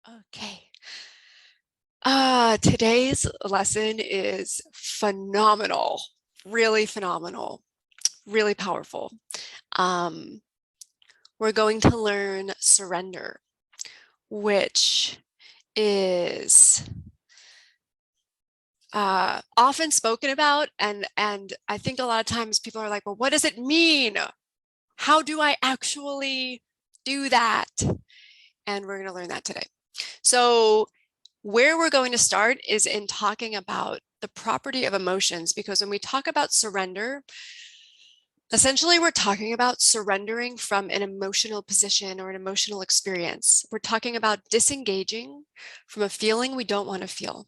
Okay. Today's lesson is phenomenal, really phenomenal, really powerful. We're going to learn surrender, which is often spoken about, and I think a lot of times people are like, well, what does it mean? How do I actually do that? And we're going to learn that today. So where we're going to start is in talking about the property of emotions, because when we talk about surrender, essentially we're talking about surrendering from an emotional position or an emotional experience. We're talking about disengaging from a feeling we don't want to feel.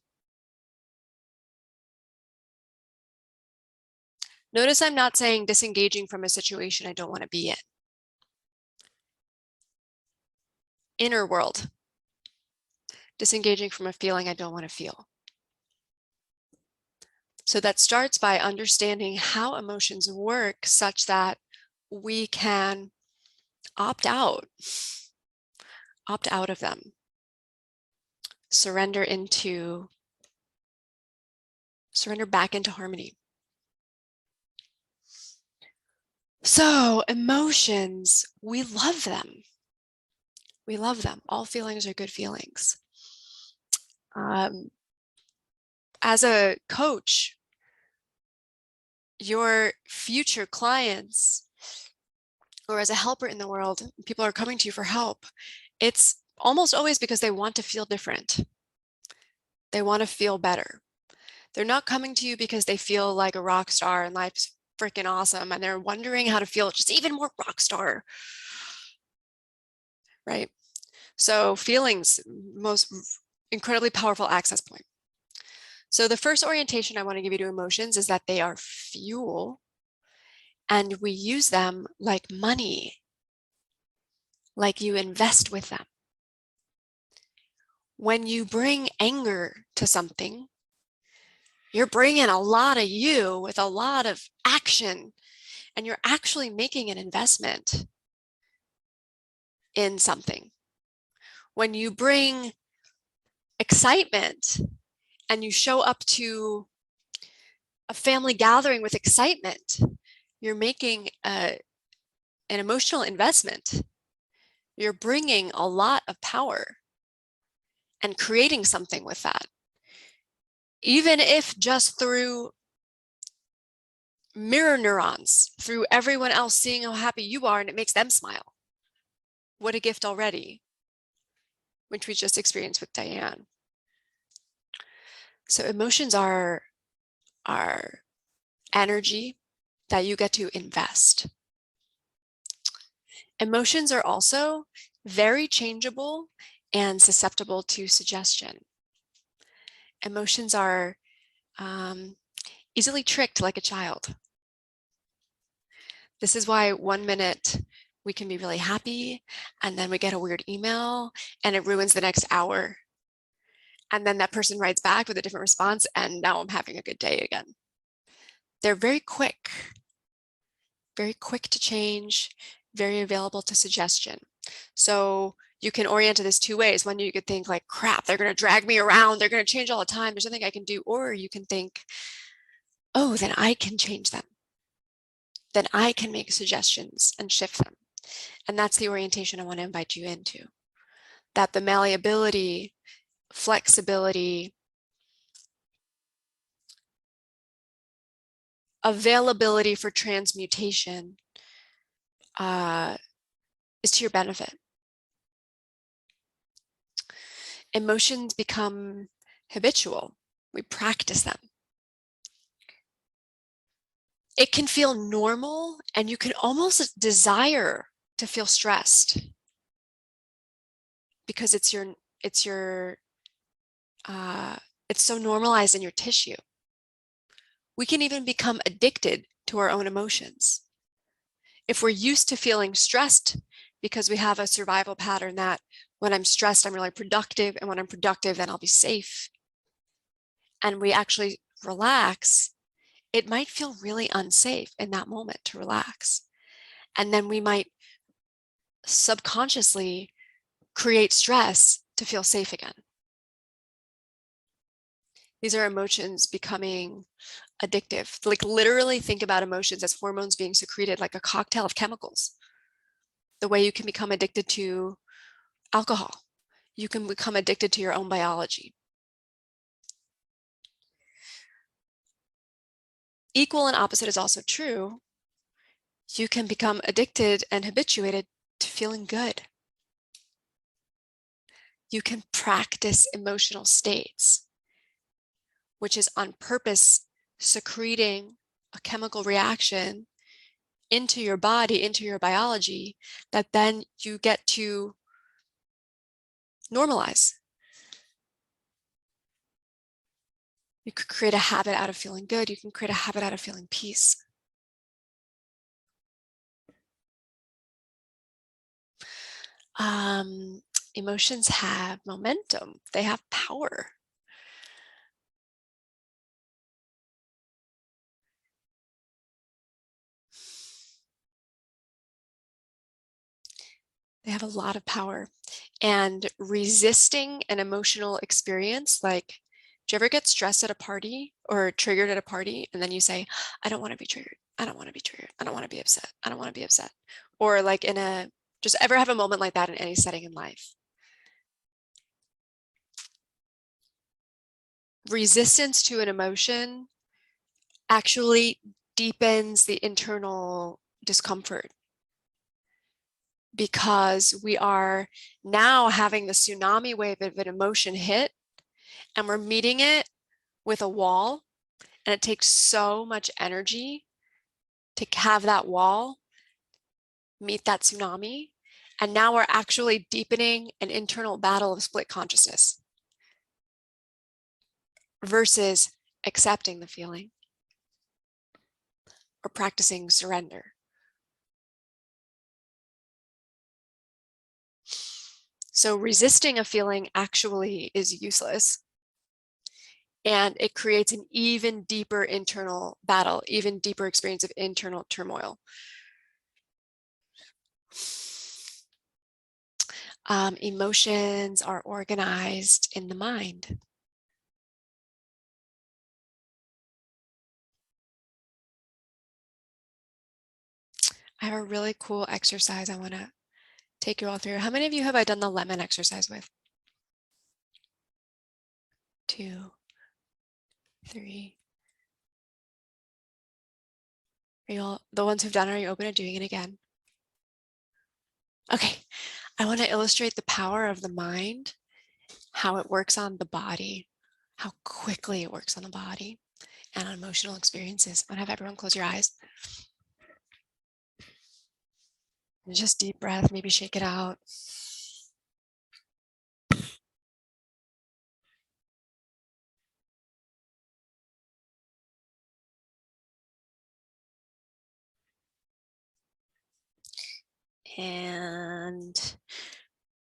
Notice I'm not saying disengaging from a situation I don't want to be in. Inner world. Disengaging from a feeling I don't want to feel. So that starts by understanding how emotions work such that we can opt out of them, surrender back into harmony. So emotions, we love them. We love them. All feelings are good feelings. As a coach, your future clients, or as a helper in the world, people are coming to you for help. It's almost always because they want to feel different. They want to feel better. They're not coming to you because they feel like a rock star and life's freaking awesome and they're wondering how to feel just even more rock star, right? So feelings, most incredibly powerful access point. So the first orientation I want to give you to emotions is that they are fuel, and we use them like money, like you invest with them. When you bring anger to something, you're bringing a lot of you with a lot of action, and you're actually making an investment in something. When you bring excitement and you show up to a family gathering with excitement, you're making an emotional investment. You're bringing a lot of power and creating something with that. Even if just through mirror neurons, through everyone else seeing how happy you are and it makes them smile. What a gift already, which we just experienced with Diane. So emotions are energy that you get to invest. Emotions are also very changeable and susceptible to suggestion. Emotions are easily tricked like a child. This is why 1 minute we can be really happy, and then we get a weird email and it ruins the next hour. And then that person writes back with a different response, and now I'm having a good day again. They're very quick to change, very available to suggestion. So you can orient this two ways. One, you could think like, crap, they're going to drag me around. They're going to change all the time. There's nothing I can do. Or you can think, oh, then I can change them. Then I can make suggestions and shift them. And that's the orientation I want to invite you into. That the malleability, flexibility, availability for transmutation is to your benefit. Emotions become habitual. We practice them. It can feel normal, and you can almost desire to feel stressed because it's so normalized in your tissue. We can even become addicted to our own emotions. If we're used to feeling stressed because we have a survival pattern that when I'm stressed, I'm really productive, and when I'm productive, then I'll be safe, and we actually relax, it might feel really unsafe in that moment to relax. And then we might subconsciously create stress to feel safe again. These are emotions becoming addictive. Like literally think about emotions as hormones being secreted, like a cocktail of chemicals. The way you can become addicted to alcohol, you can become addicted to your own biology. Equal and opposite is also true. You can become addicted and habituated to feeling good. You can practice emotional states, which is on purpose secreting a chemical reaction into your body, into your biology, that then you get to normalize. You could create a habit out of feeling good. You can create a habit out of feeling peace. Emotions have momentum. They have power. They have a lot of power. And resisting an emotional experience, like, do you ever get stressed at a party or triggered at a party and then you say, I don't want to be triggered. I don't want to be triggered. I don't want to be upset. I don't want to be upset. Or like just ever have a moment like that in any setting in life. Resistance to an emotion actually deepens the internal discomfort, because we are now having the tsunami wave of an emotion hit and we're meeting it with a wall, and it takes so much energy to have that wall meet that tsunami. And now we're actually deepening an internal battle of split consciousness versus accepting the feeling or practicing surrender. So resisting a feeling actually is useless. And it creates an even deeper internal battle, even deeper experience of internal turmoil. Emotions are organized in the mind. I have a really cool exercise I want to take you all through. How many of you have I done the lemon exercise with? 2, 3. Are you all, the ones who've done it, are you open to doing it again? Okay, I want to illustrate the power of the mind, how it works on the body, how quickly it works on the body and on emotional experiences. I'm going to have everyone close your eyes. And just deep breath, maybe shake it out. And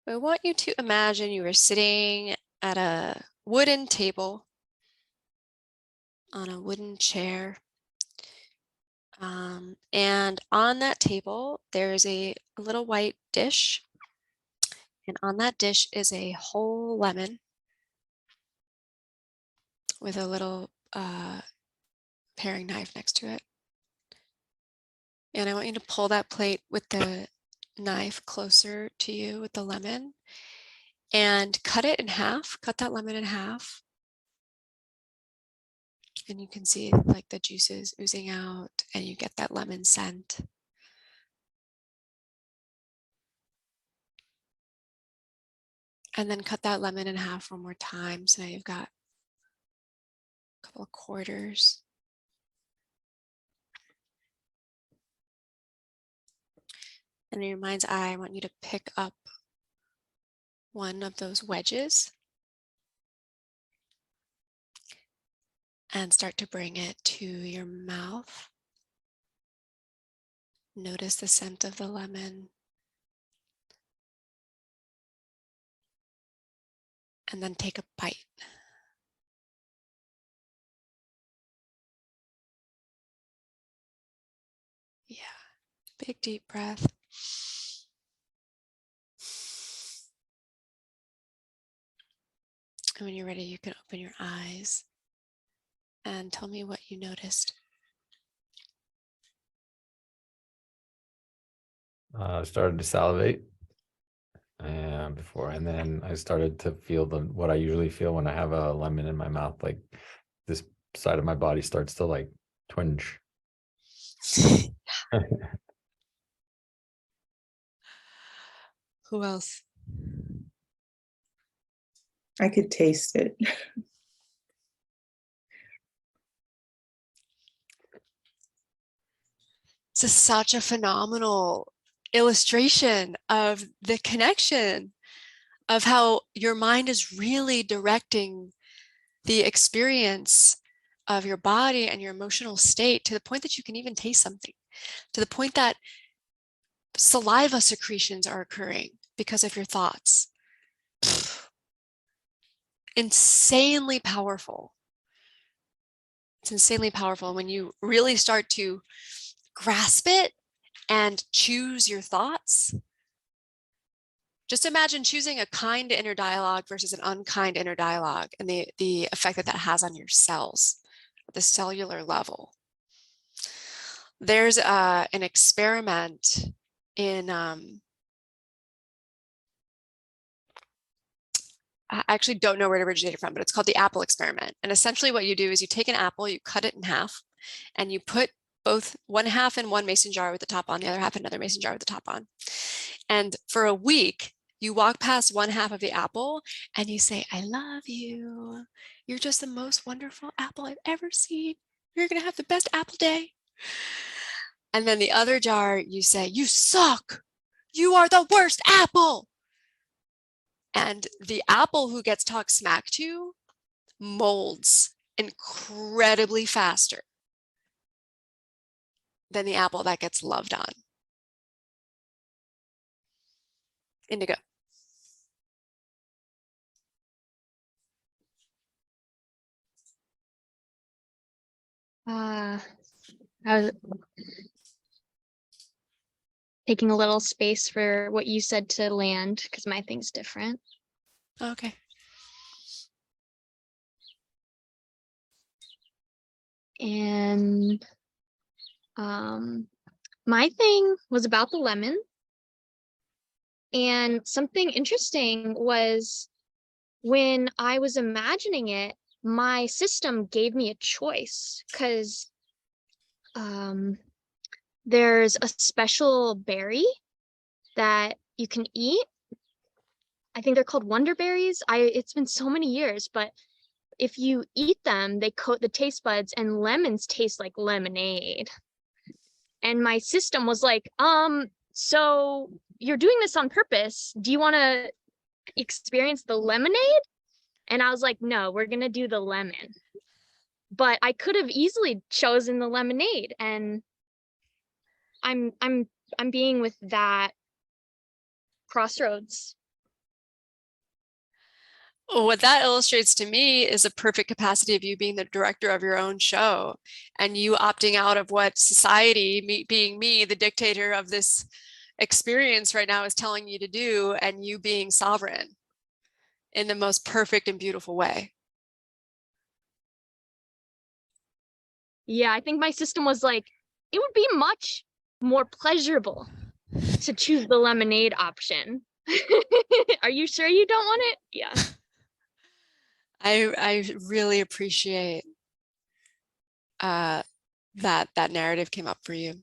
I want you to imagine you were sitting at a wooden table on a wooden chair. And on that table, there's a little white dish. And on that dish is a whole lemon with a little paring knife next to it. And I want you to pull that plate with the knife closer to you with the lemon and cut it in half, cut that lemon in half. And you can see like the juices oozing out and you get that lemon scent. And then cut that lemon in half one more time. So now you've got a couple of quarters. And in your mind's eye, I want you to pick up one of those wedges and start to bring it to your mouth. Notice the scent of the lemon. And then take a bite. Yeah, big deep breath. And when you're ready, you can open your eyes and tell me what you noticed. I started to salivate and then I started to feel what I usually feel when I have a lemon in my mouth, like this side of my body starts to like twinge. Who else? I could taste it. This is such a phenomenal illustration of the connection of how your mind is really directing the experience of your body and your emotional state to the point that you can even taste something, to the point that saliva secretions are occurring because of your thoughts. Insanely powerful. It's insanely powerful when you really start to grasp it and choose your thoughts. Just imagine choosing a kind inner dialogue versus an unkind inner dialogue and the effect that that has on your cells at the cellular level. There's an experiment in, I actually don't know where it originated from, but it's called the apple experiment. And essentially what you do is you take an apple, you cut it in half, and you put both one half in one mason jar with the top on, the other half in another mason jar with the top on. And for a week, you walk past one half of the apple and you say, I love you. You're just the most wonderful apple I've ever seen. You're going to have the best apple day. And then the other jar, you say, you suck. You are the worst apple. And the apple who gets talked smack to molds incredibly faster than the apple that gets loved on. Indigo. I was taking a little space for what you said to land because my thing's different. Okay. And my thing was about the lemon. And something interesting was when I was imagining it, my system gave me a choice because there's a special berry that you can eat. I think they're called wonder berries. It's been so many years, but if you eat them, they coat the taste buds and lemons taste like lemonade. And my system was like, so you're doing this on purpose. Do you want to experience the lemonade? And I was like, no, we're going to do the lemon. But I could have easily chosen the lemonade, and I'm being with that crossroads. What that illustrates to me is a perfect capacity of you being the director of your own show and you opting out of what society, being me, the dictator of this experience right now, is telling you to do, and you being sovereign in the most perfect and beautiful way. Yeah, I think my system was like, it would be much more pleasurable to choose the lemonade option. Are you sure you don't want it? Yeah. I really appreciate that narrative came up for you.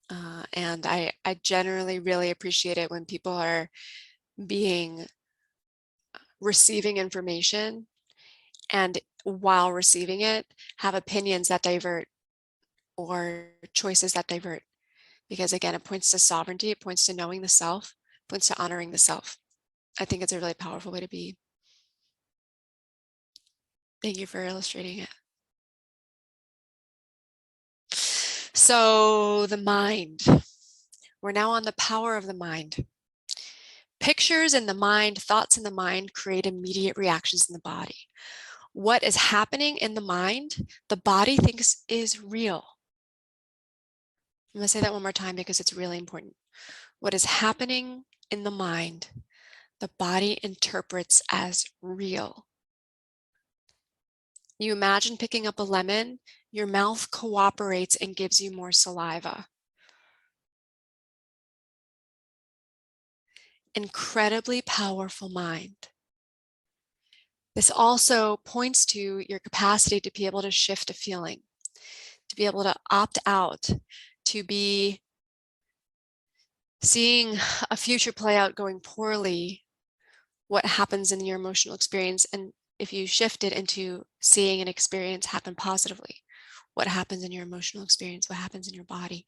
And I generally really appreciate it when people are receiving information and while receiving it have opinions that divert or choices that divert. Because again, it points to sovereignty, it points to knowing the self, it points to honoring the self. I think it's a really powerful way to be. Thank you for illustrating it. So the mind. We're now on the power of the mind. Pictures in the mind, thoughts in the mind create immediate reactions in the body. What is happening in the mind, the body thinks is real. I'm going to say that one more time because it's really important. What is happening in the mind, the body interprets as real. You imagine picking up a lemon, your mouth cooperates and gives you more saliva. Incredibly powerful mind. This also points to your capacity to be able to shift a feeling, to be able to opt out, to be seeing a future play out going poorly, what happens in your emotional experience, and if you shift it into seeing an experience happen positively, what happens in your emotional experience, what happens in your body.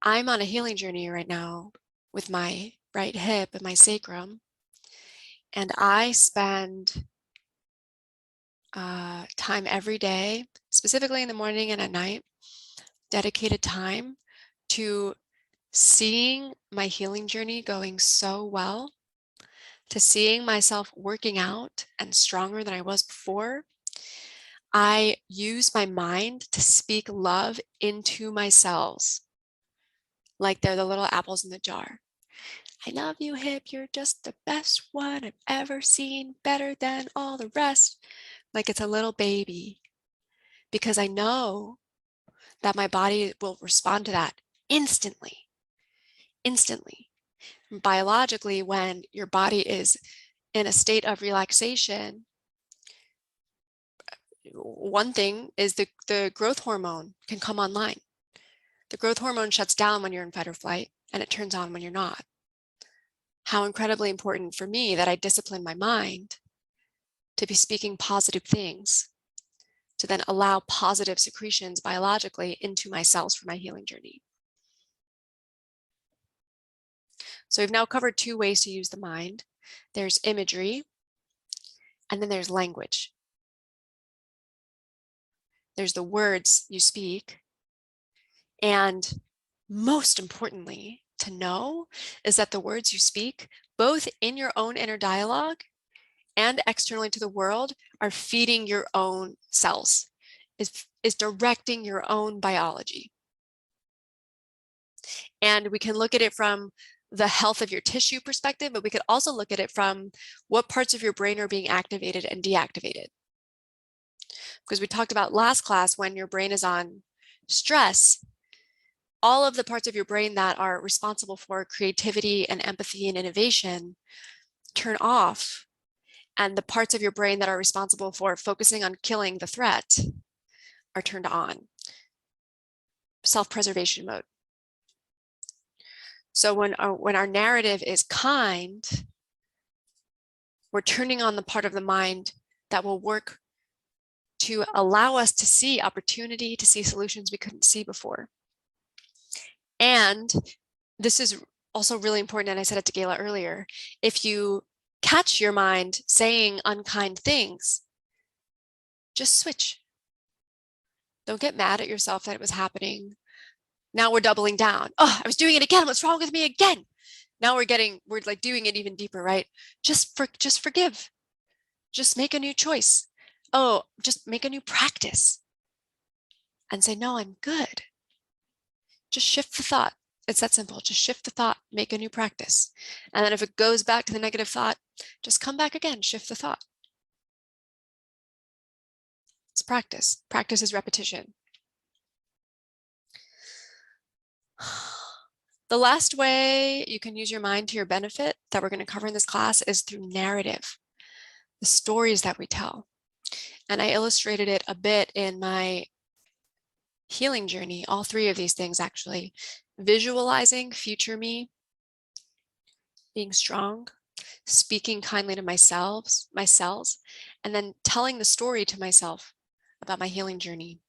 I'm on a healing journey right now with my right hip and my sacrum, and I spend time every day, specifically in the morning and at night, dedicated time to seeing my healing journey going so well, to seeing myself working out and stronger than I was before. I use my mind to speak love into my cells, like they're the little apples in the jar. I love you, hip. You're just the best one I've ever seen, better than all the rest. Like it's a little baby, because I know that my body will respond to that instantly. Instantly. Biologically, when your body is in a state of relaxation, one thing is the growth hormone can come online. The growth hormone shuts down when you're in fight or flight, and it turns on when you're not. How incredibly important for me that I discipline my mind to be speaking positive things, to then allow positive secretions biologically into my cells for my healing journey. So we've now covered 2 ways to use the mind. There's imagery, and then there's language. There's the words you speak, and most importantly to know is that the words you speak, both in your own inner dialogue and externally to the world, are feeding your own cells, is directing your own biology. And we can look at it from the health of your tissue perspective, but we could also look at it from what parts of your brain are being activated and deactivated. Because we talked about last class, when your brain is on stress, all of the parts of your brain that are responsible for creativity and empathy and innovation turn off. And the parts of your brain that are responsible for focusing on killing the threat are turned on. Self-preservation mode. So when our narrative is kind, we're turning on the part of the mind that will work to allow us to see opportunity, to see solutions we couldn't see before. And this is also really important, and I said it to Gayla earlier, if you catch your mind saying unkind things, just switch. Don't get mad at yourself that it was happening. Now we're doubling down. Oh, I was doing it again. What's wrong with me again? Now we're like doing it even deeper, right? Just forgive. Just make a new choice. Oh, just make a new practice and say, no, I'm good. Just shift the thought. It's that simple. Just shift the thought, make a new practice. And then if it goes back to the negative thought, just come back again, shift the thought. It's practice. Practice is repetition. The last way you can use your mind to your benefit that we're going to cover in this class is through narrative, the stories that we tell. And I illustrated it a bit in my healing journey, all 3 of these things actually. Visualizing future me, being strong, speaking kindly to my cells, and then telling the story to myself about my healing journey.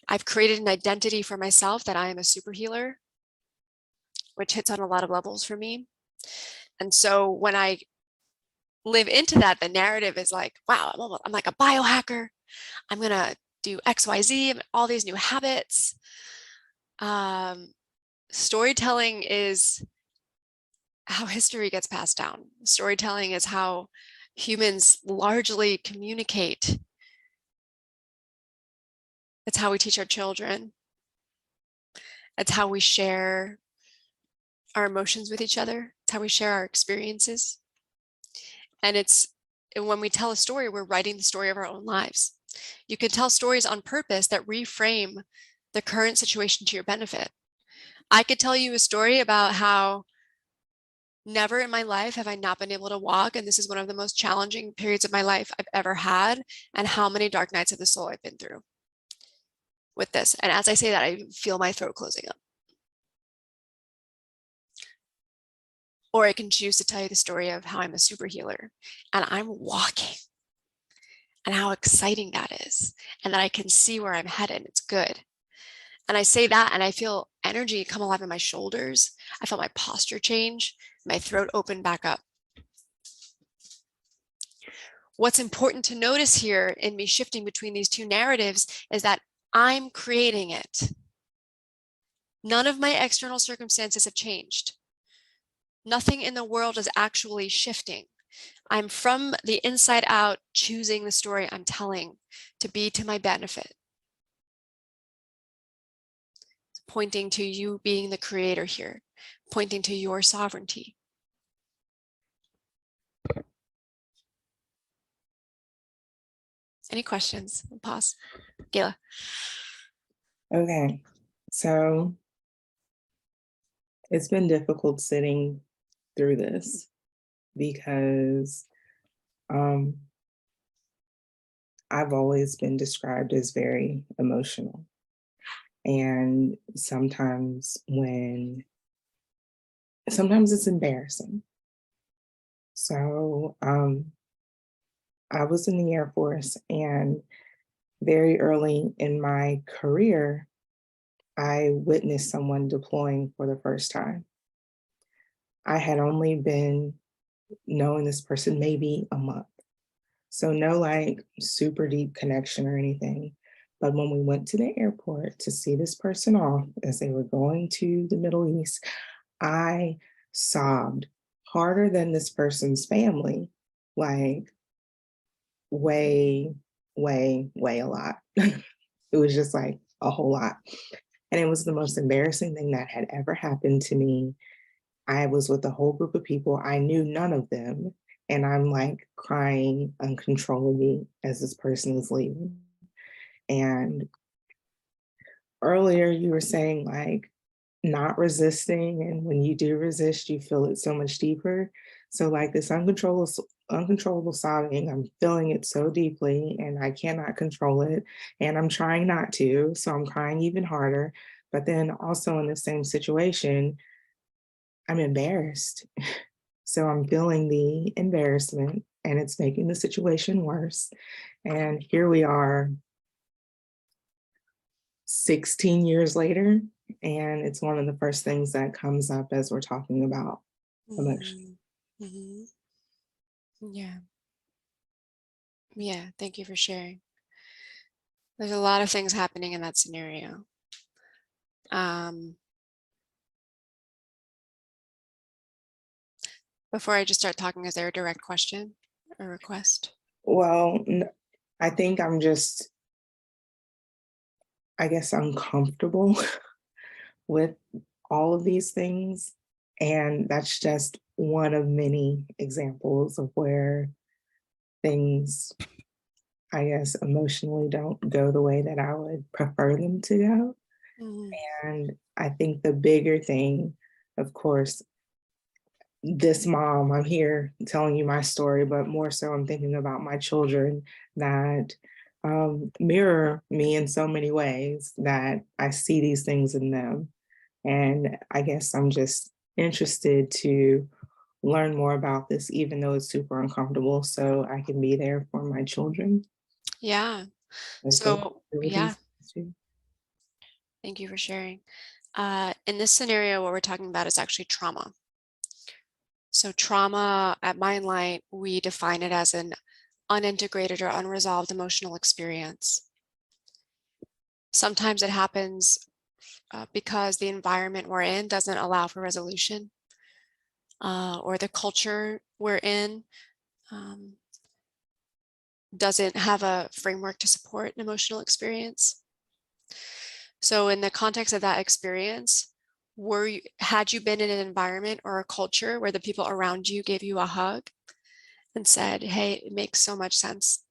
I've created an identity for myself that I am a super healer, which hits on a lot of levels for me. And so when I live into that, the narrative is like, wow, I'm like a biohacker. I'm going to do XYZ, all these new habits. Storytelling is how history gets passed down. Storytelling is how humans largely communicate. It's how we teach our children. It's how we share our emotions with each other. It's how we share our experiences. And it's when we tell a story, we're writing the story of our own lives. You can tell stories on purpose that reframe the current situation to your benefit. I could tell you a story about how never in my life have I not been able to walk, and this is one of the most challenging periods of my life I've ever had, and how many dark nights of the soul I've been through with this. And as I say that, I feel my throat closing up. Or I can choose to tell you the story of how I'm a super healer and I'm walking, and how exciting that is, and that I can see where I'm headed. It's good. And I say that and I feel energy come alive in my shoulders. I felt my posture change, my throat open back up. What's important to notice here in me shifting between these two narratives is that I'm creating it. None of my external circumstances have changed. Nothing in the world is actually shifting. I'm from the inside out choosing the story I'm telling to be to my benefit. It's pointing to you being the creator here, pointing to your sovereignty. Any questions? We'll pause. Gayla. Okay, so it's been difficult sitting through this because I've always been described as very emotional. And sometimes it's embarrassing. So I was in the Air Force, and very early in my career, I witnessed someone deploying for the first time. I had only been knowing this person maybe a month. So no like super deep connection or anything. But when we went to the airport to see this person off as they were going to the Middle East, I sobbed harder than this person's family, like way, way a lot. It was just like a whole lot. And it was the most embarrassing thing that had ever happened to me. I was with a whole group of people. I knew none of them. And I'm like crying uncontrollably as this person is leaving. And earlier you were saying like not resisting. And when you do resist, you feel it so much deeper. So like this uncontrollable sobbing, I'm feeling it so deeply and I cannot control it. And I'm trying not to. So I'm crying even harder. But then also in the same situation, I'm embarrassed. So I'm feeling the embarrassment and it's making the situation worse. And here we are 16 years later, and it's one of the first things that comes up as we're talking about emotion. Mm-hmm. Yeah. Yeah, thank you for sharing. There's a lot of things happening in that scenario. Before I just start talking, is there a direct question or request? Well, I think I'm just, I guess, uncomfortable with all of these things. And that's just one of many examples of where things, I guess, emotionally don't go the way that I would prefer them to go. Mm-hmm. And I think the bigger thing, of course, this mom, I'm here telling you my story, but more so I'm thinking about my children that mirror me in so many ways that I see these things in them. And I guess I'm just interested to learn more about this, even though it's super uncomfortable, so I can be there for my children. Yeah. So, yeah, thank you for sharing. In this scenario, what we're talking about is actually trauma. So trauma at Mindlight, we define it as an unintegrated or unresolved emotional experience. Sometimes it happens because the environment we're in doesn't allow for resolution, or the culture we're in doesn't have a framework to support an emotional experience. So in the context of that experience, had you been in an environment or a culture where the people around you gave you a hug and said, hey, it makes so much sense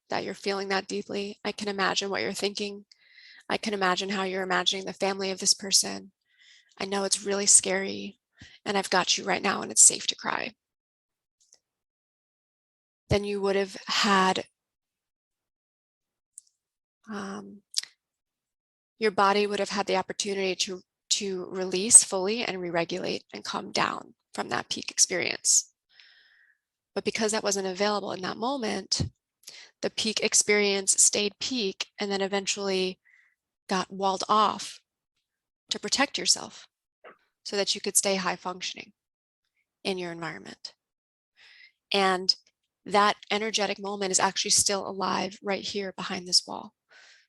that you're feeling that deeply. I can imagine what you're thinking. I can imagine how you're imagining the family of this person. I know it's really scary, and I've got you right now, and it's safe to cry. Then you would have had your body would have had the opportunity to release fully and re-regulate and calm down from that peak experience. But because that wasn't available in that moment, the peak experience stayed peak and then eventually got walled off to protect yourself so that you could stay high functioning in your environment. And that energetic moment is actually still alive right here behind this wall,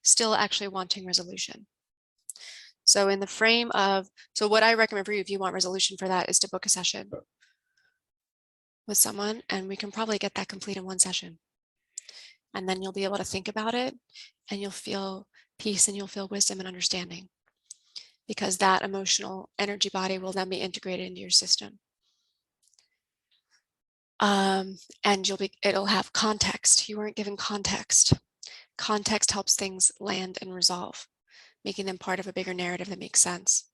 still actually wanting resolution. So in the frame of, so what I recommend for you, if you want resolution for that, is to book a session with someone, and we can probably get that complete in one session. And then you'll be able to think about it, and you'll feel peace, and you'll feel wisdom and understanding, because that emotional energy body will then be integrated into your system. And it'll have context. You weren't given context. Context helps things land and resolve, making them part of a bigger narrative that makes sense.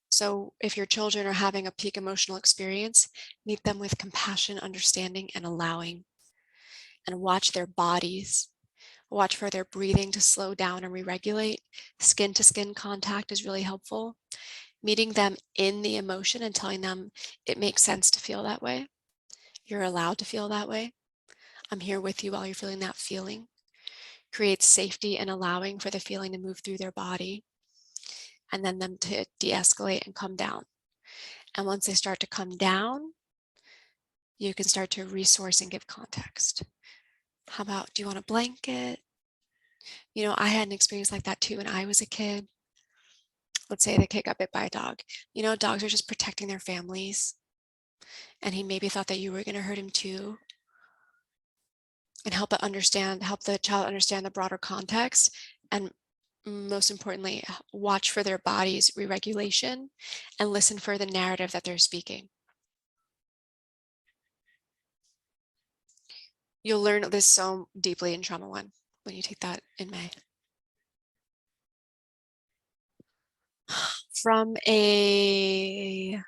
So if your children are having a peak emotional experience, meet them with compassion, understanding, and allowing, and watch their bodies. Watch for their breathing to slow down and re-regulate. Skin to skin contact is really helpful. Meeting them in the emotion and telling them it makes sense to feel that way. You're allowed to feel that way. I'm here with you while you're feeling that feeling. Creates safety and allowing for the feeling to move through their body, and then them to de-escalate and come down. And once they start to come down, you can start to resource and give context. How about, do you want a blanket? You know, I had an experience like that too when I was a kid. Let's say the kid got bit by a dog. You know, dogs are just protecting their families. And he maybe thought that you were going to hurt him too. And help the child understand the broader context. And most importantly, watch for their body's re-regulation and listen for the narrative that they're speaking. You'll learn this so deeply in Trauma 1 when you take that in May. From a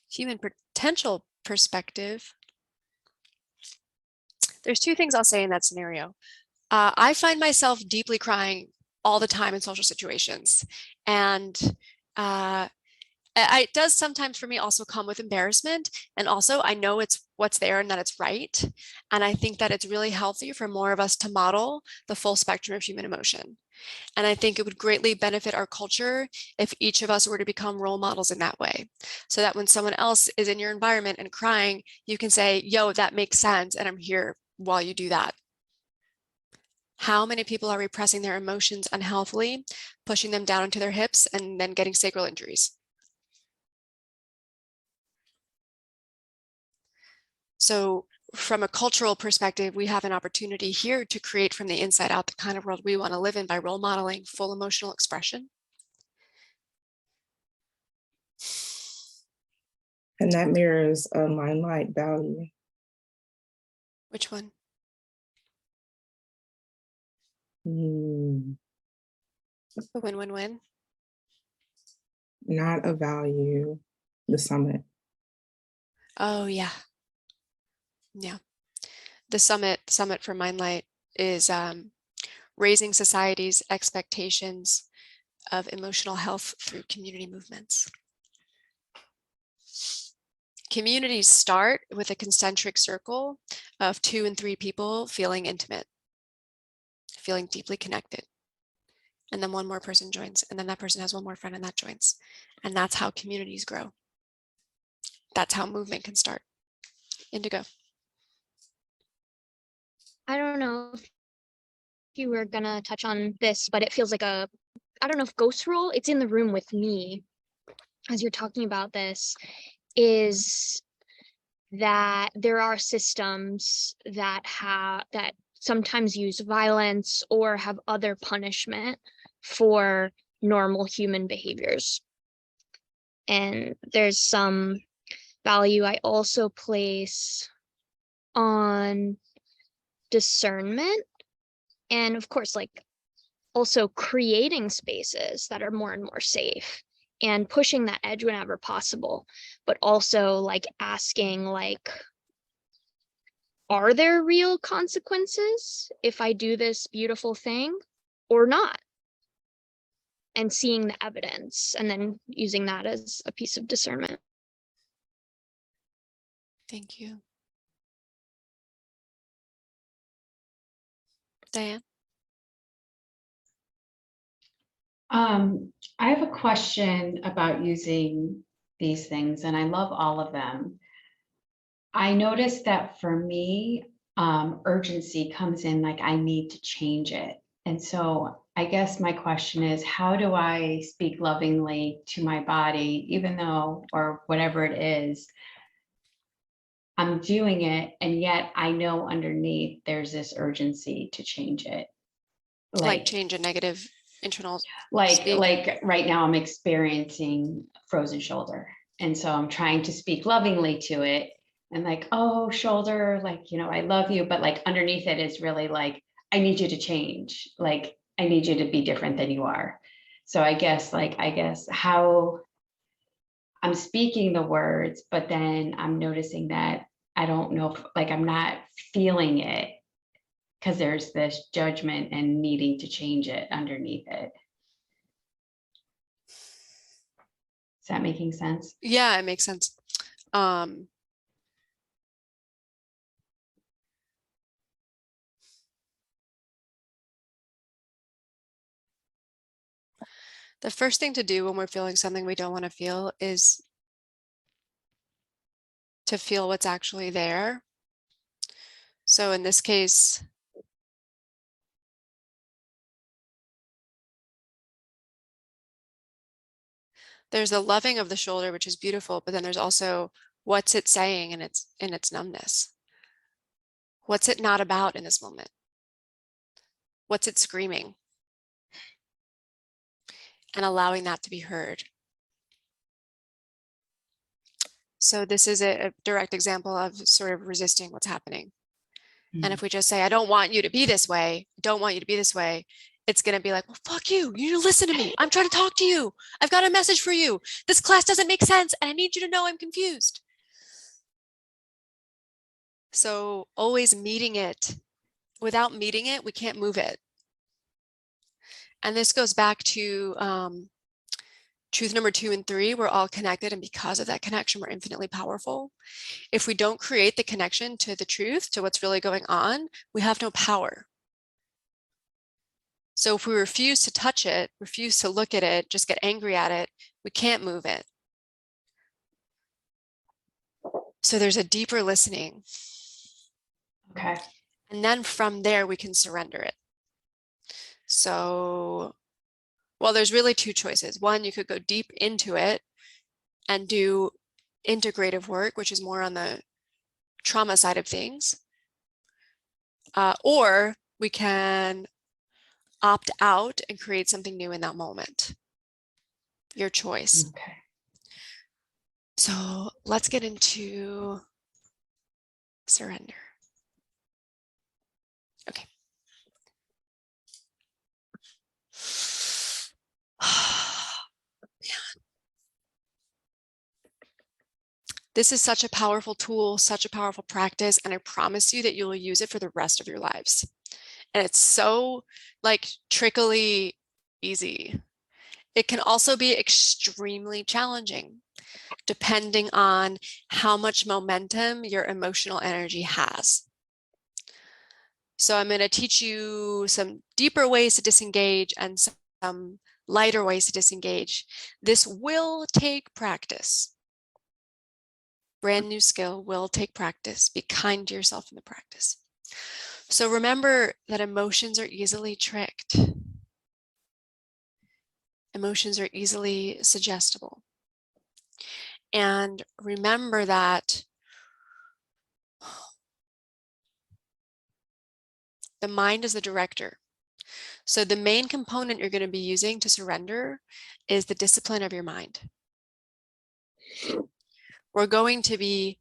human potential perspective, there's two things I'll say in that scenario. I find myself deeply crying all the time in social situations. And it does sometimes for me also come with embarrassment. And also I know it's what's there and that it's right. And I think that it's really healthy for more of us to model the full spectrum of human emotion. And I think it would greatly benefit our culture if each of us were to become role models in that way. So that when someone else is in your environment and crying, you can say, yo, that makes sense. And I'm here while you do that. How many people are repressing their emotions unhealthily, pushing them down into their hips and then getting sacral injuries? So from a cultural perspective, we have an opportunity here to create from the inside out the kind of world we want to live in by role modeling full emotional expression. And that mirrors a Mindlight value. Which one? Mm, The win-win-win? not a value, the summit. Oh, yeah. Yeah. The summit for Mindlight is raising society's expectations of emotional health through community movements. Communities start with a concentric circle of 2 and 3 people feeling intimate, feeling deeply connected. And then one more person joins, and then that person has one more friend and that joins. And that's how communities grow. That's how movement can start. Indigo. I don't know if you were gonna touch on this, but it feels like I don't know if ghost role, it's in the room with me as you're talking about this, is that there are systems that sometimes use violence or have other punishment for normal human behaviors. And there's some value I also place on discernment, and of course, like also creating spaces that are more and more safe and pushing that edge whenever possible, but also like asking, like, are there real consequences if I do this beautiful thing or not? And seeing the evidence and then using that as a piece of discernment. Thank you. Diane? I have a question about using these things, and I love all of them. I noticed that for me, urgency comes in like I need to change it. And so I guess my question is, how do I speak lovingly to my body, even though, or whatever it is, I'm doing it, and yet I know underneath there's this urgency to change it. Like change a negative internal like speak. right now I'm experiencing frozen shoulder, and so I'm trying to speak lovingly to it, and like, oh, shoulder, like, you know, I love you, but like underneath it is really like, I need you to change, like I need you to be different than you are. So I guess how I'm speaking the words, but then I'm noticing that I don't know if, like, I'm not feeling it because there's this judgment and needing to change it underneath it. Is that making sense? Yeah, it makes sense. The first thing to do when we're feeling something we don't want to feel is to feel what's actually there. So in this case, there's a loving of the shoulder, which is beautiful, but then there's also what's it saying in its numbness. What's it not about in this moment? What's it screaming? And allowing that to be heard. So this is a direct example of sort of resisting what's happening. And if we just say, I don't want you to be this way, don't want you to be this way, it's going to be like, well, fuck you. You need to listen to me. I'm trying to talk to you. I've got a message for you. This class doesn't make sense. And I need you to know I'm confused. So always meeting it. Without meeting it, we can't move it. And this goes back to truth number 2 and 3. We're all connected. And because of that connection, we're infinitely powerful. If we don't create the connection to the truth, to what's really going on, we have no power. So if we refuse to touch it, refuse to look at it, just get angry at it, we can't move it. So there's a deeper listening. Okay. And then from there, we can surrender it. So, well, there's really 2 choices. One, you could go deep into it and do integrative work, which is more on the trauma side of things. Or we can opt out and create something new in that moment. Your choice. Okay. So let's get into surrender. Okay. This is such a powerful tool, such a powerful practice, and I promise you that you'll use it for the rest of your lives. And it's so like trickily easy. It can also be extremely challenging, depending on how much momentum your emotional energy has. So I'm going to teach you some deeper ways to disengage and some lighter ways to disengage. This will take practice. Brand new skill will take practice. Be kind to yourself in the practice. So remember that emotions are easily tricked. Emotions are easily suggestible. And remember that the mind is the director. So the main component you're going to be using to surrender is the discipline of your mind. we're going to be,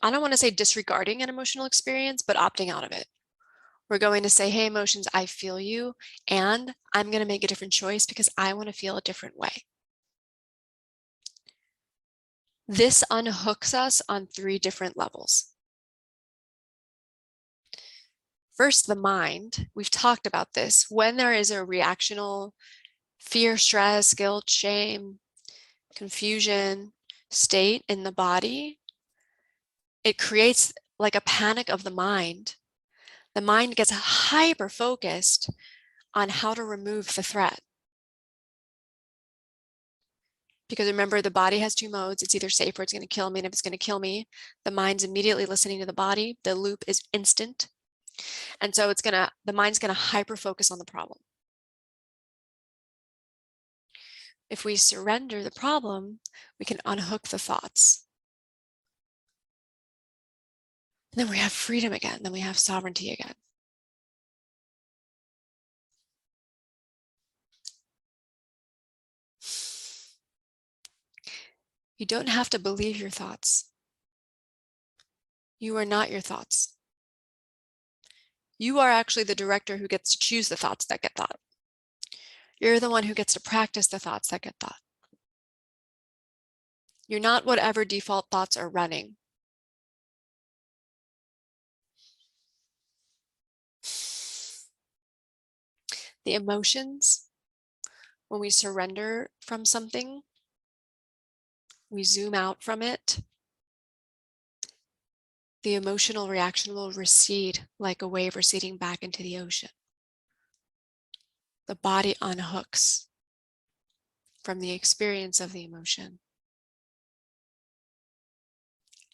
I don't want to say disregarding an emotional experience, but opting out of it. We're going to say, hey, emotions, I feel you, and I'm going to make a different choice because I want to feel a different way. This unhooks us on 3 different levels. First, the mind. We've talked about this. When there is a reactional fear, stress, guilt, shame, confusion state in the body, it creates like a panic of the mind. The mind gets hyper focused on how to remove the threat. Because remember, the body has 2 modes. It's either safe or it's going to kill me. And if it's going to kill me, the mind's immediately listening to the body. The loop is instant. And so the mind's going to hyper focus on the problem. If we surrender the problem, we can unhook the thoughts. And then we have freedom again. Then we have sovereignty again. You don't have to believe your thoughts. You are not your thoughts. You are actually the director who gets to choose the thoughts that get thought. You're the one who gets to practice the thoughts that get thought. You're not whatever default thoughts are running. The emotions, when we surrender from something, we zoom out from it, the emotional reaction will recede like a wave receding back into the ocean. The body unhooks from the experience of the emotion.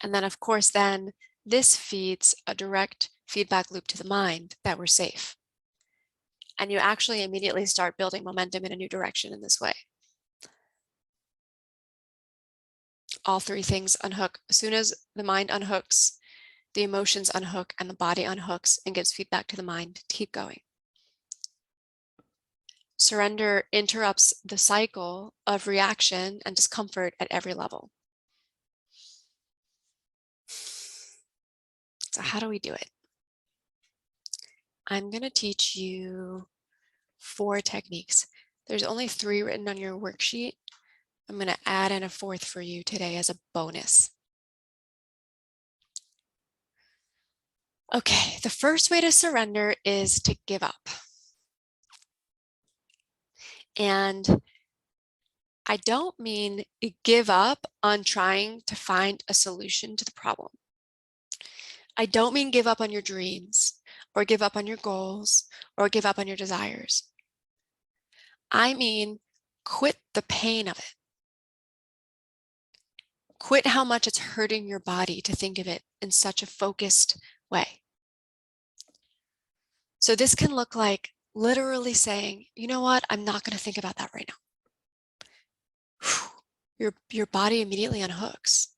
And then, of course, then this feeds a direct feedback loop to the mind that we're safe. And you actually immediately start building momentum in a new direction in this way. All 3 things unhook. As soon as the mind unhooks, the emotions unhook and the body unhooks and gives feedback to the mind to keep going. Surrender interrupts the cycle of reaction and discomfort at every level. So how do we do it? I'm going to teach you 4 techniques. There's only 3 written on your worksheet. I'm going to add in a 4th for you today as a bonus. Okay, the first way to surrender is to give up. And I don't mean give up on trying to find a solution to the problem. I don't mean give up on your dreams or give up on your goals or give up on your desires. I mean quit the pain of it. Quit how much it's hurting your body to think of it in such a focused way. So this can look like literally saying, you know what, I'm not going to think about that right now. Your body immediately unhooks.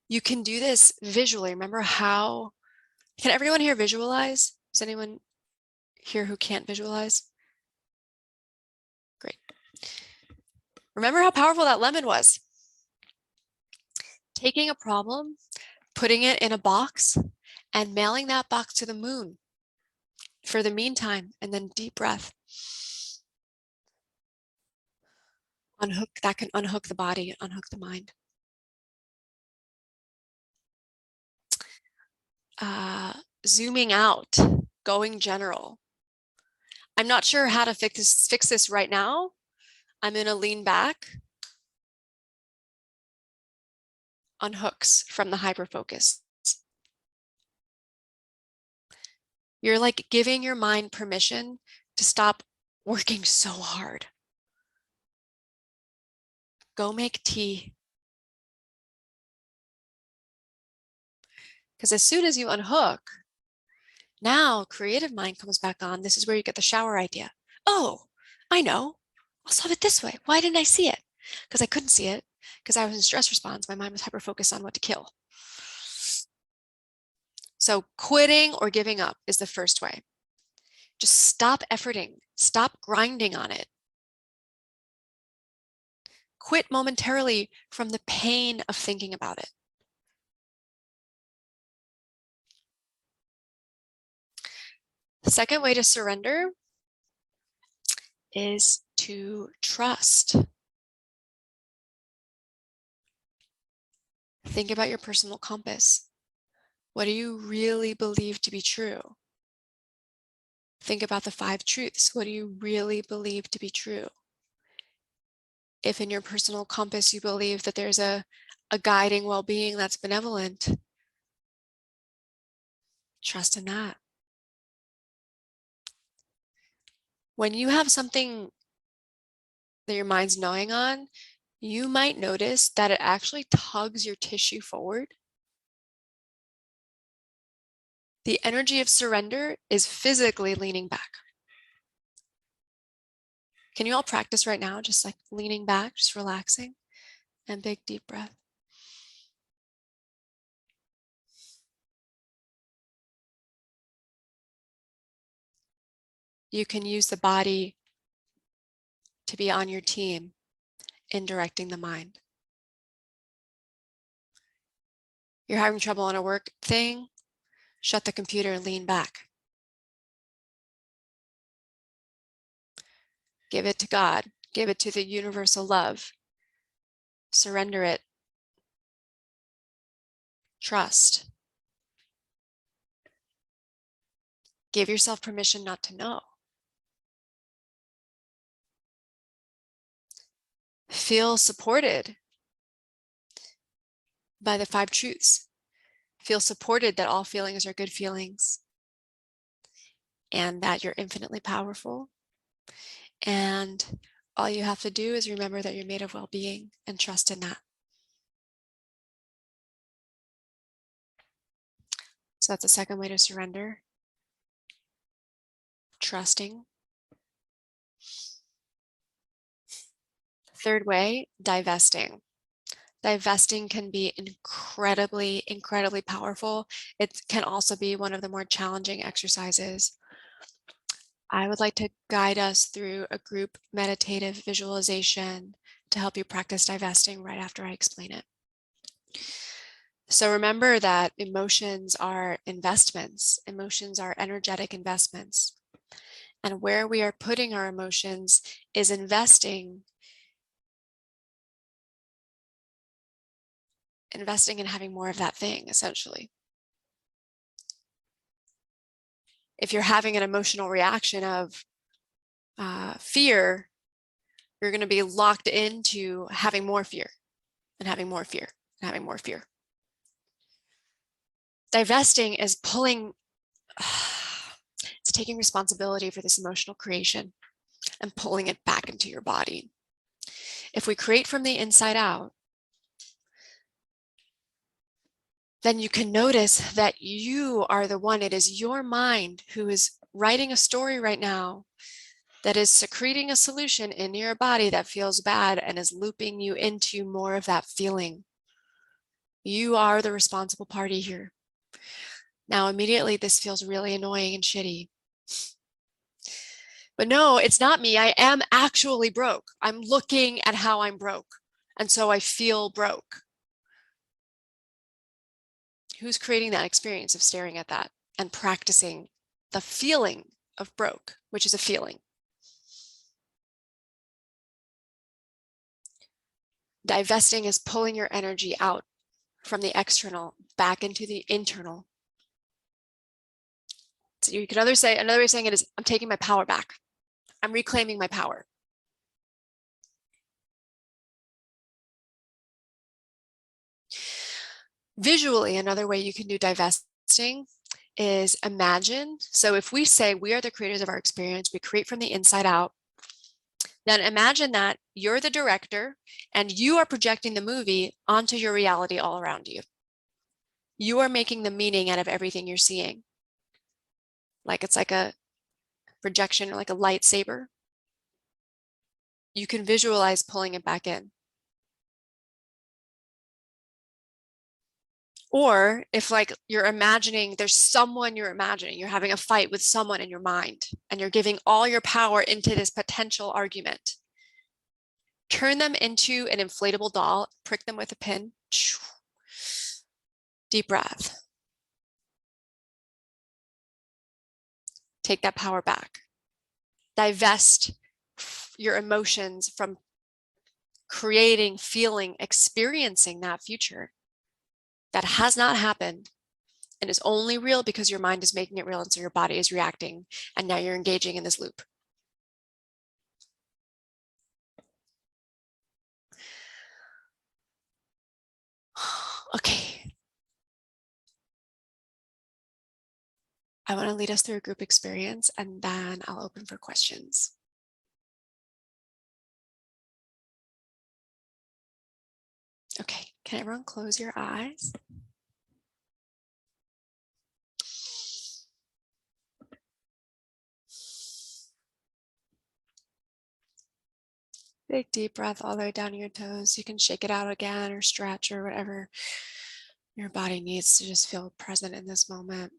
You can do this visually. Remember how, can everyone here visualize? Is anyone here who can't visualize? Great. Remember how powerful that lemon was. Taking a problem, putting it in a box, and mailing that box to the moon for the meantime, and then deep breath. Unhook, that can unhook the body, unhook the mind. Zooming out, going general. I'm not sure how to fix this right now. I'm going to lean back. Unhooks from the hyperfocus. You're like giving your mind permission to stop working so hard. Go make tea. Because as soon as you unhook, now creative mind comes back on. This is where you get the shower idea. Oh, I know. I'll solve it this way. Why didn't I see it? Because I couldn't see it. Because I was in stress response. My mind was hyper-focused on what to kill. So quitting or giving up is the first way. Just stop efforting Stop grinding on it. Quit momentarily from the pain of thinking about it. The second way to surrender is to trust. Think about your personal compass. What do you really believe to be true? Think about the 5 truths. What do you really believe to be true? If in your personal compass you believe that there's a guiding well-being that's benevolent, trust in that. When you have something that your mind's gnawing on, you might notice that it actually tugs your tissue forward. The energy of surrender is physically leaning back. Can you all practice right now, just like leaning back, just relaxing, and big deep breath? You can use the body to be on your team in directing the mind. You're having trouble on a work thing, shut the computer and lean back. Give it to God. Give it to the universal love. Surrender it. Trust. Give yourself permission not to know. Feel supported by the 5 truths. Feel supported that all feelings are good feelings and that you're infinitely powerful. And all you have to do is remember that you're made of well-being and trust in that. So that's the second way to surrender. Trusting. Third way, divesting. Divesting can be incredibly, incredibly powerful. It can also be one of the more challenging exercises. I would like to guide us through a group meditative visualization to help you practice divesting right after I explain it. So remember that emotions are investments. Emotions are energetic investments. And where we are putting our emotions is investing in having more of that thing, essentially. If you're having an emotional reaction of fear, you're going to be locked into having more fear and having more fear and having more fear. Divesting is pulling, it's taking responsibility for this emotional creation and pulling it back into your body. If we create from the inside out, then you can notice that you are the one. It is your mind who is writing a story right now that is secreting a solution in your body that feels bad and is looping you into more of that feeling. You are the responsible party here. Now, immediately, this feels really annoying and shitty. But no, it's not me. I am actually broke. I'm looking at how I'm broke. And so I feel broke. Who's creating that experience of staring at that and practicing the feeling of broke, which is a feeling? Divesting is pulling your energy out from the external back into the internal. So you could another way of saying it is, I'm taking my power back. I'm reclaiming my power. Visually, another way you can do divesting is imagine. So if we say we are the creators of our experience, we create from the inside out, then imagine that you're the director and you are projecting the movie onto your reality all around you. You are making the meaning out of everything you're seeing. Like it's like a projection or like a lightsaber. You can visualize pulling it back in. Or if like you're imagining, there's someone you're imagining, you're having a fight with someone in your mind and you're giving all your power into this potential argument. Turn them into an inflatable doll, prick them with a pin. Deep breath. Take that power back. Divest your emotions from creating, feeling, experiencing that future that has not happened and is only real because your mind is making it real, and so your body is reacting, and now you're engaging in this loop. Okay. I want to lead us through a group experience, and then I'll open for questions. Okay, can everyone close your eyes? Big deep breath all the way down to your toes. You can shake it out again or stretch or whatever your body needs to just feel present in this moment.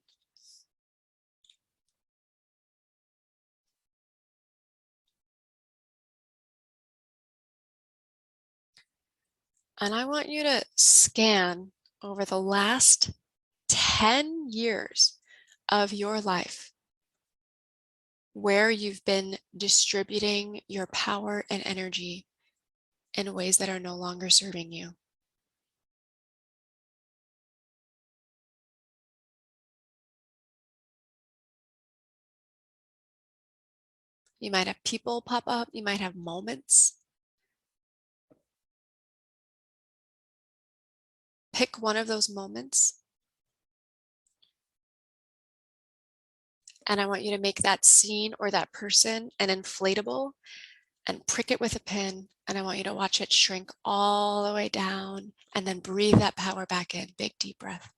And I want you to scan over the last 10 years of your life where you've been distributing your power and energy in ways that are no longer serving you. You might have people pop up, you might have moments. Pick one of those moments. And I want you to make that scene or that person an inflatable and prick it with a pin. And I want you to watch it shrink all the way down and then breathe that power back in. Big deep breath.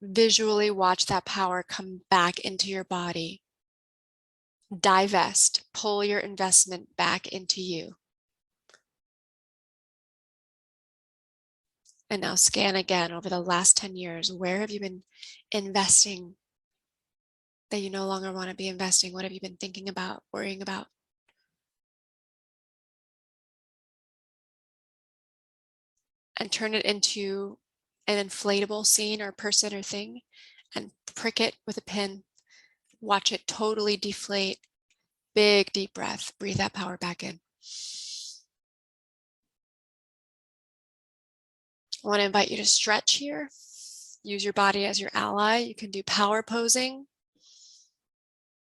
Visually watch that power come back into your body. Divest, pull your investment back into you. And now scan again over the last 10 years. Where have you been investing that you no longer want to be investing? What have you been thinking about, worrying about? And turn it into an inflatable scene or person or thing and prick it with a pin. Watch it totally deflate. Big deep breath. Breathe that power back in. I want to invite you to stretch here. Use your body as your ally. You can do power posing.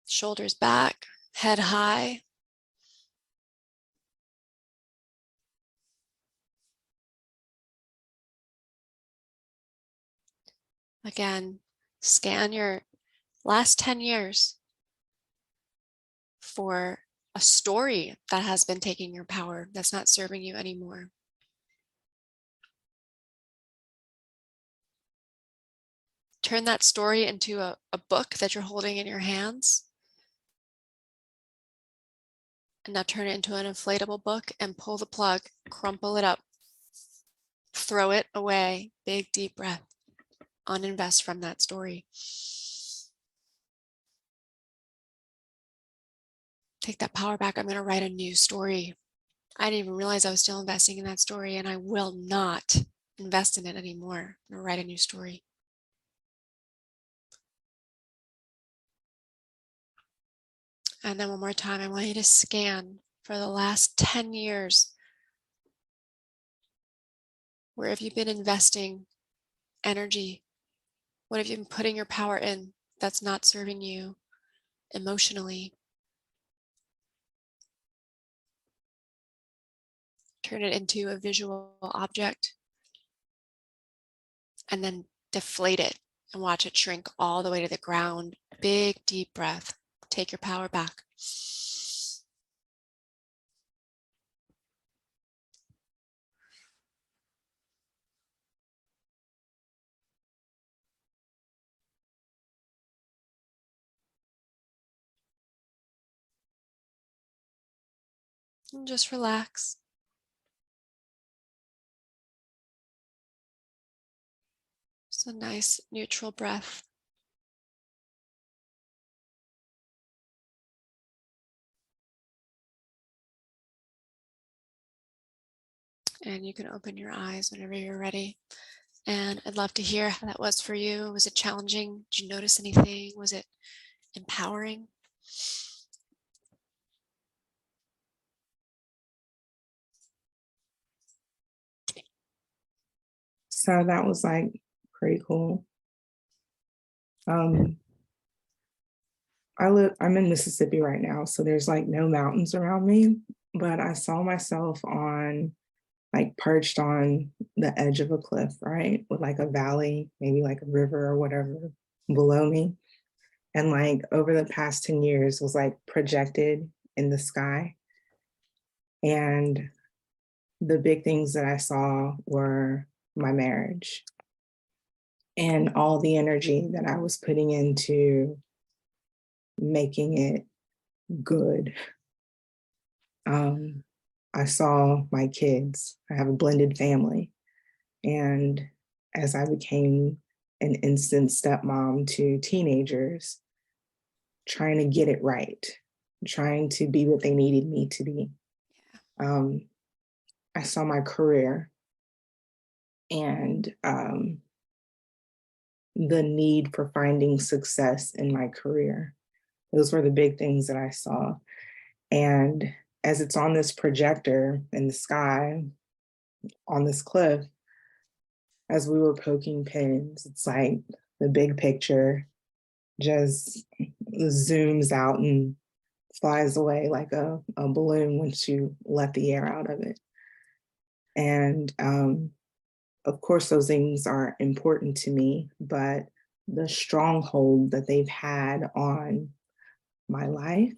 Shoulders back, head high. Again, scan your last 10 years for a story that has been taking your power, that's not serving you anymore. Turn that story into a book that you're holding in your hands. And now turn it into an inflatable book and pull the plug, crumple it up, throw it away. Big deep breath. Uninvest from that story. Take that power back. I'm going to write a new story. I didn't even realize I was still investing in that story, and I will not invest in it anymore. I'm going to write a new story. And then one more time, I want you to scan for the last 10 years. Where have you been investing energy? What have you been putting your power in that's not serving you emotionally? Turn it into a visual object and then deflate it and watch it shrink all the way to the ground. Big deep breath. Take your power back. And just relax. It's a nice neutral breath. And you can open your eyes whenever you're ready. And I'd love to hear how that was for you. Was it challenging? Did you notice anything? Was it empowering? So that was like pretty cool. I'm in Mississippi right now, so there's like no mountains around me, but I saw myself on like perched on the edge of a cliff, right? With like a valley, maybe like a river or whatever below me. And like over the past 10 years was like projected in the sky. And the big things that I saw were my marriage and all the energy that I was putting into making it good. I saw my kids. I have a blended family. And as I became an instant stepmom to teenagers, trying to get it right, trying to be what they needed me to be. I saw my career and the need for finding success in my career. Those were the big things that I saw. And as it's on this projector in the sky, on this cliff, as we were poking pins, it's like the big picture just zooms out and flies away like a balloon once you let the air out of it. And of course, those things are important to me, but the stronghold that they've had on my life,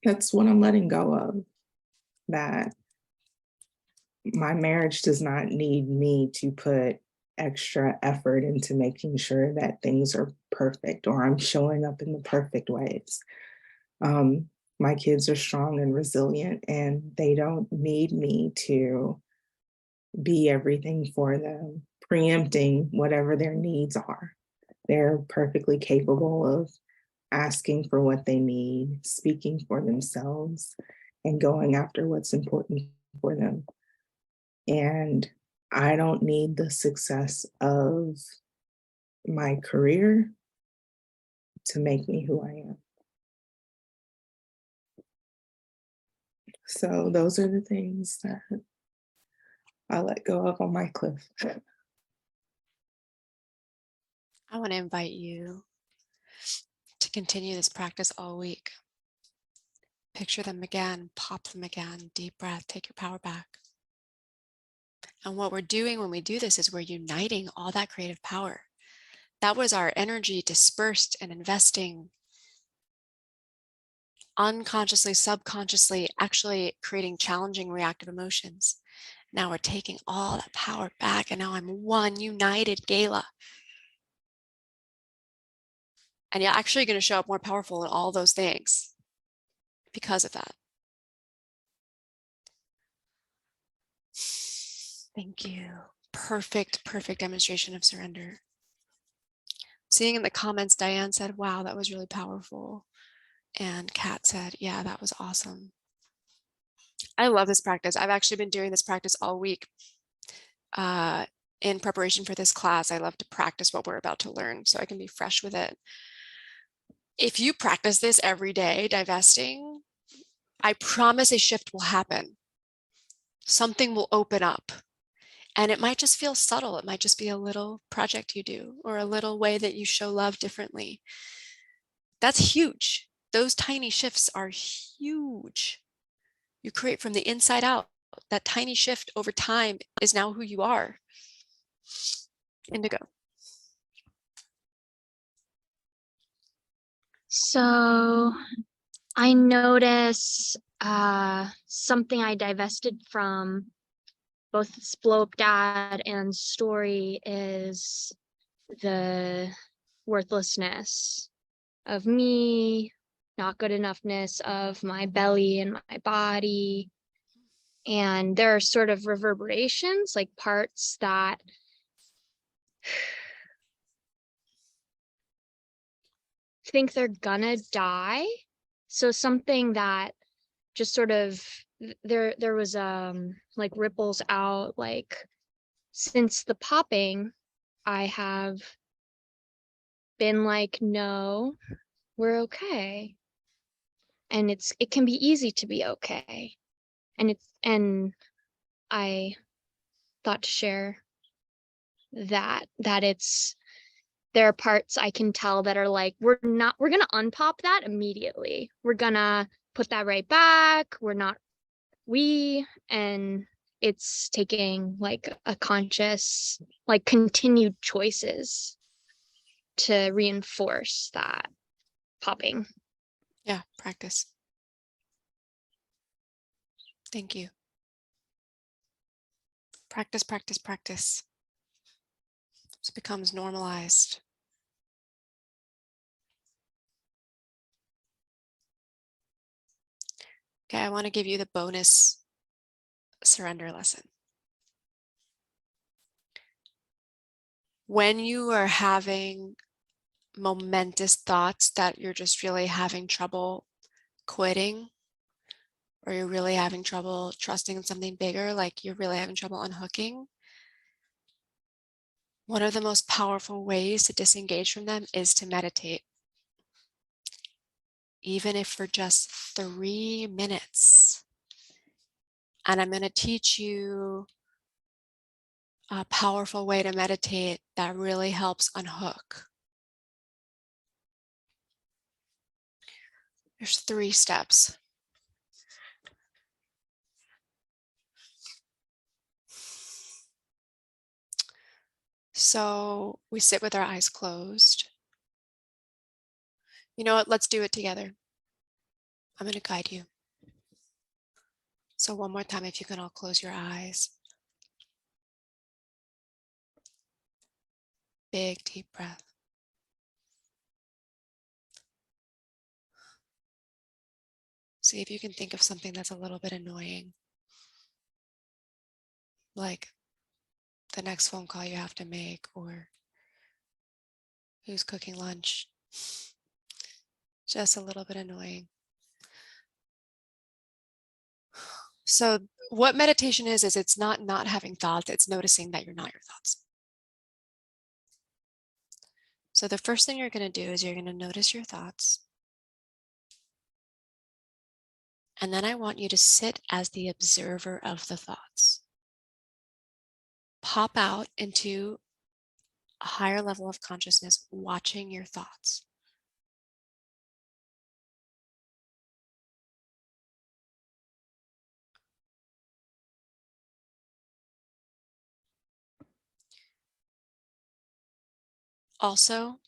that's what I'm letting go of. That my marriage does not need me to put extra effort into making sure that things are perfect or I'm showing up in the perfect ways. My kids are strong and resilient, and they don't need me to be everything for them, preempting whatever their needs are. They're perfectly capable of asking for what they need, speaking for themselves, and going after what's important for them. And I don't need the success of my career to make me who I am. So those are the things that I let go of on my cliff. I want to invite you to continue this practice all week. Picture them again, pop them again, deep breath, take your power back. And what we're doing when we do this is we're uniting all that creative power. That was our energy dispersed and investing unconsciously, subconsciously, actually creating challenging reactive emotions. Now we're taking all that power back, and now I'm one united gala. And you're actually going to show up more powerful in all those things because of that. Thank you. Perfect, perfect demonstration of surrender. Seeing in the comments, Diane said, wow, that was really powerful. And Kat said, yeah, that was awesome. I love this practice. I've actually been doing this practice all week. In preparation for this class, I love to practice what we're about to learn so I can be fresh with it. If you practice this every day, divesting, I promise a shift will happen. Something will open up. And it might just feel subtle. It might just be a little project you do or a little way that you show love differently. That's huge. Those tiny shifts are huge. You create from the inside out. That tiny shift over time is now who you are. Indigo. So I notice something I divested from both Blow Up Dad and Story is the worthlessness of me, not good enoughness of my belly and my body. And there are sort of reverberations, like parts that think they're gonna die. So something that just sort of there was like ripples out, like since the popping, I have been like, no, we're okay. And it can be easy to be okay. And I thought to share that it's there are parts I can tell that are like, we're gonna unpop that immediately. We're gonna put that right back. And it's taking like a conscious, like continued choices to reinforce that popping. Yeah, practice. Thank you. Practice, practice, practice. So it becomes normalized. Okay, I want to give you the bonus surrender lesson. When you are having momentous thoughts that you're just really having trouble quitting, or you're really having trouble trusting in something bigger, like you're really having trouble unhooking, one of the most powerful ways to disengage from them is to meditate. Even if for just 3 minutes. And I'm going to teach you a powerful way to meditate that really helps unhook. There's 3 steps. So we sit with our eyes closed. You know what? Let's do it together. I'm going to guide you. So one more time, if you can all close your eyes. Big, deep breath. See if you can think of something that's a little bit annoying. Like the next phone call you have to make, or who's cooking lunch. Just a little bit annoying. So what meditation is it's not having thoughts, it's noticing that you're not your thoughts. So the first thing you're going to do is you're going to notice your thoughts. And then I want you to sit as the observer of the thoughts. Pop out into a higher level of consciousness, watching your thoughts. Also,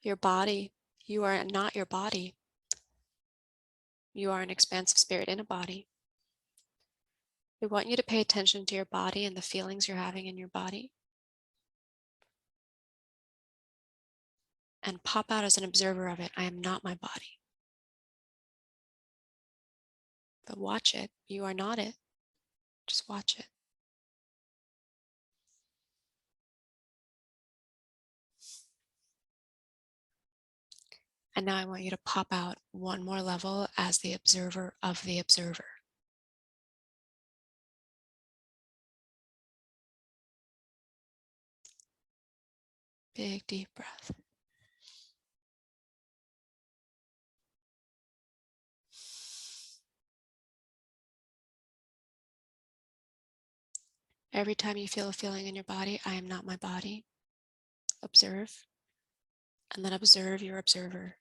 your body, you are not your body. You are an expansive spirit in a body. We want you to pay attention to your body and the feelings you're having in your body. And pop out as an observer of it. I am not my body. But watch it. You are not it. Just watch it. And now I want you to pop out one more level as the observer of the observer. Big, deep breath. Every time you feel a feeling in your body, I am not my body. Observe. And then observe your observer.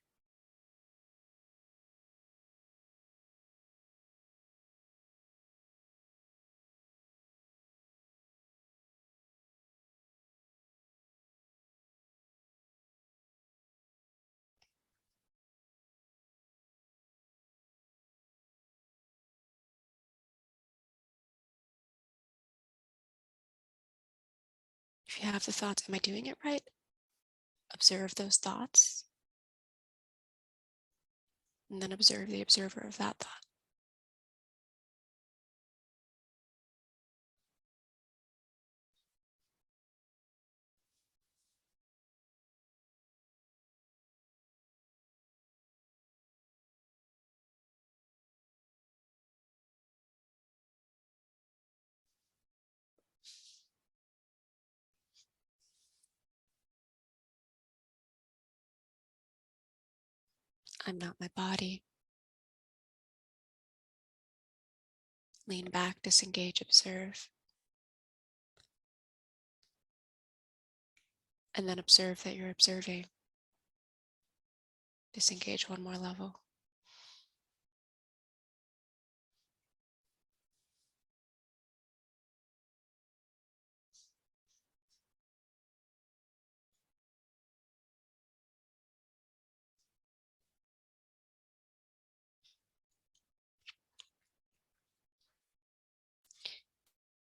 If you have the thoughts, am I doing it right? Observe those thoughts. And then observe the observer of that thought. I'm not my body. Lean back, disengage, observe. And then observe that you're observing. Disengage one more level.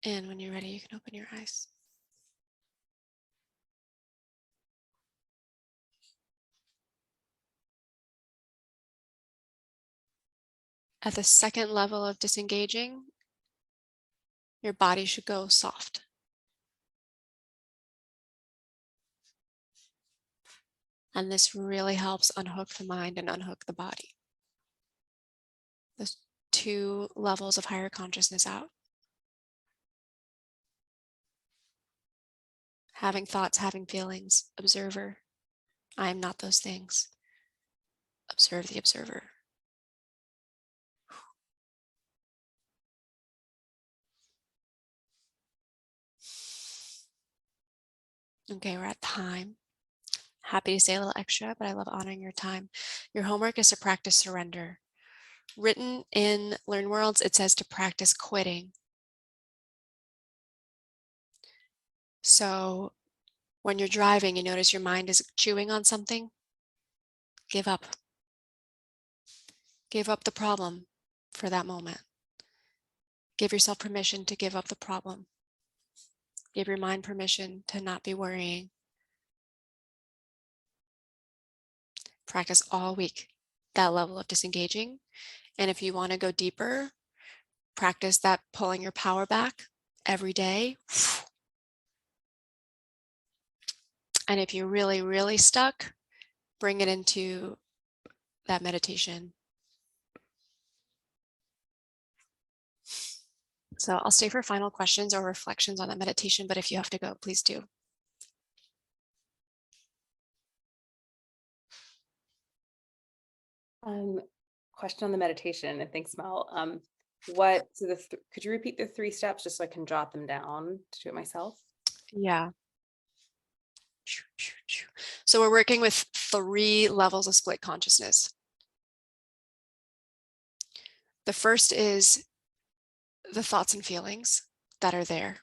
And when you're ready, you can open your eyes. At the second level of disengaging, your body should go soft. And this really helps unhook the mind and unhook the body. Those two levels of higher consciousness out. Having thoughts, having feelings, observer. I am not those things. Observe the observer. Okay, we're at time. Happy to say a little extra, but I love honoring your time. Your homework is to practice surrender. Written in Learn Worlds, it says to practice quitting. So when you're driving, you notice your mind is chewing on something, give up. Give up the problem for that moment. Give yourself permission to give up the problem. Give your mind permission to not be worrying. Practice all week that level of disengaging. And if you want to go deeper, practice that pulling your power back every day. And if you're really, really stuck, bring it into that meditation. So I'll stay for final questions or reflections on that meditation, but if you have to go, please do. Question on the meditation, and thanks, Mel. Could you repeat the 3 steps just so I can jot them down to do it myself? Yeah. So we're working with 3 levels of split consciousness. The first is the thoughts and feelings that are there.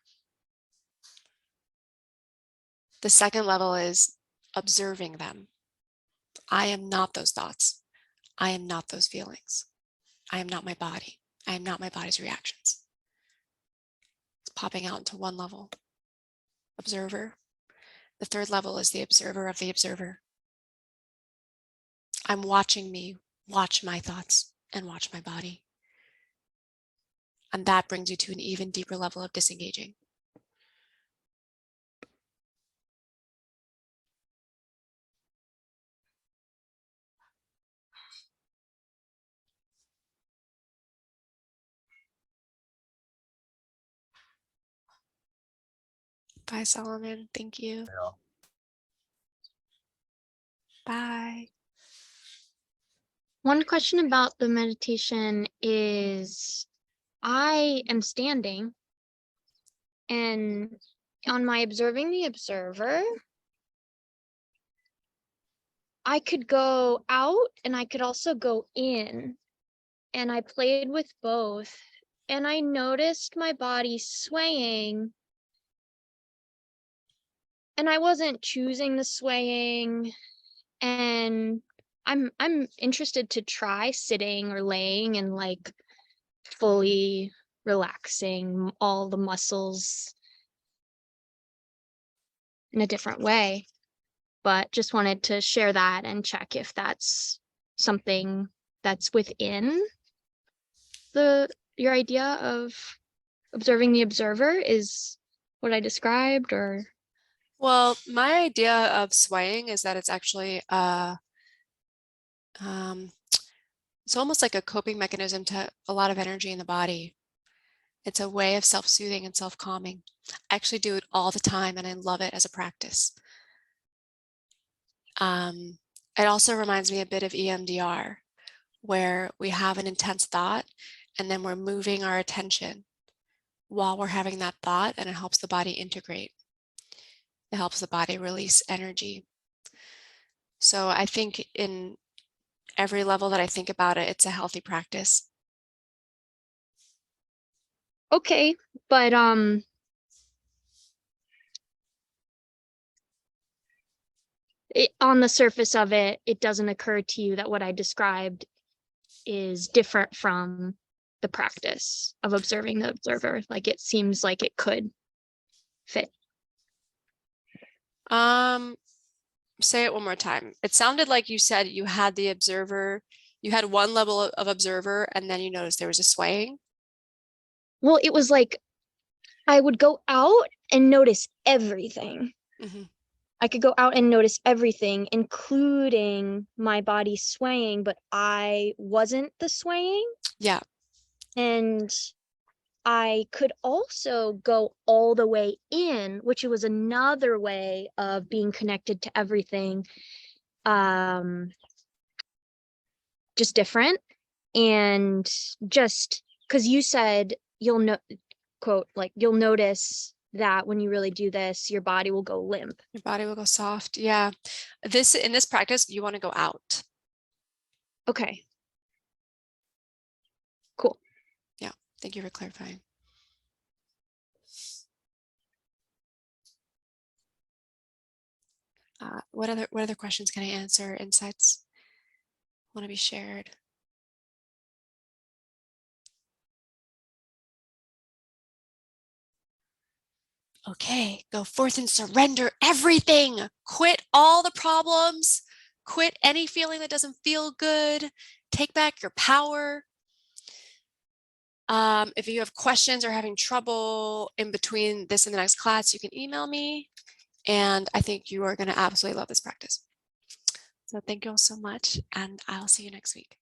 The second level is observing them. I am not those thoughts. I am not those feelings. I am not my body. I am not my body's reactions. It's popping out into one level. Observer. The third level is the observer of the observer. I'm watching me watch my thoughts and watch my body. And that brings you to an even deeper level of disengaging. Bye, Solomon. Thank you. Yeah. Bye. One question about the meditation is I am standing and on my observing the observer, I could go out and I could also go in, and I played with both, and I noticed my body swaying, and I wasn't choosing the swaying, and I'm interested to try sitting or laying and like fully relaxing all the muscles in a different way, but just wanted to share that and check if that's something that's within your idea of observing the observer is what I described, or Well, my idea of swaying is that it's actually it's almost like a coping mechanism to a lot of energy in the body. It's a way of self-soothing and self-calming. I actually do it all the time and I love it as a practice. It also reminds me a bit of EMDR, where we have an intense thought and then we're moving our attention while we're having that thought, and it helps the body integrate. It helps the body release energy. So I think in every level that I think about it, it's a healthy practice. Okay, but on the surface of it, it doesn't occur to you that what I described is different from the practice of observing the observer. Like it seems like it could fit. Say it one more time. It sounded like you said you had the observer, you had one level of observer, and then you noticed there was a swaying. Well, it was like I would go out and notice everything. Mm-hmm. I could go out and notice everything, including my body swaying, but I wasn't the swaying. Yeah. And I could also go all the way in, which was another way of being connected to everything. Just different. And just because you said you'll know, quote, like you'll notice that when you really do this, your body will go limp. Your body will go soft. Yeah. In this practice, you want to go out. Okay. Cool. Yeah. Thank you for clarifying. What other questions can I answer? Insights want to be shared? Okay, go forth and surrender everything. Quit all the problems. Quit any feeling that doesn't feel good. Take back your power. If you have questions or having trouble in between this and the next class, you can email me. And I think you are going to absolutely love this practice. So thank you all so much, and I'll see you next week.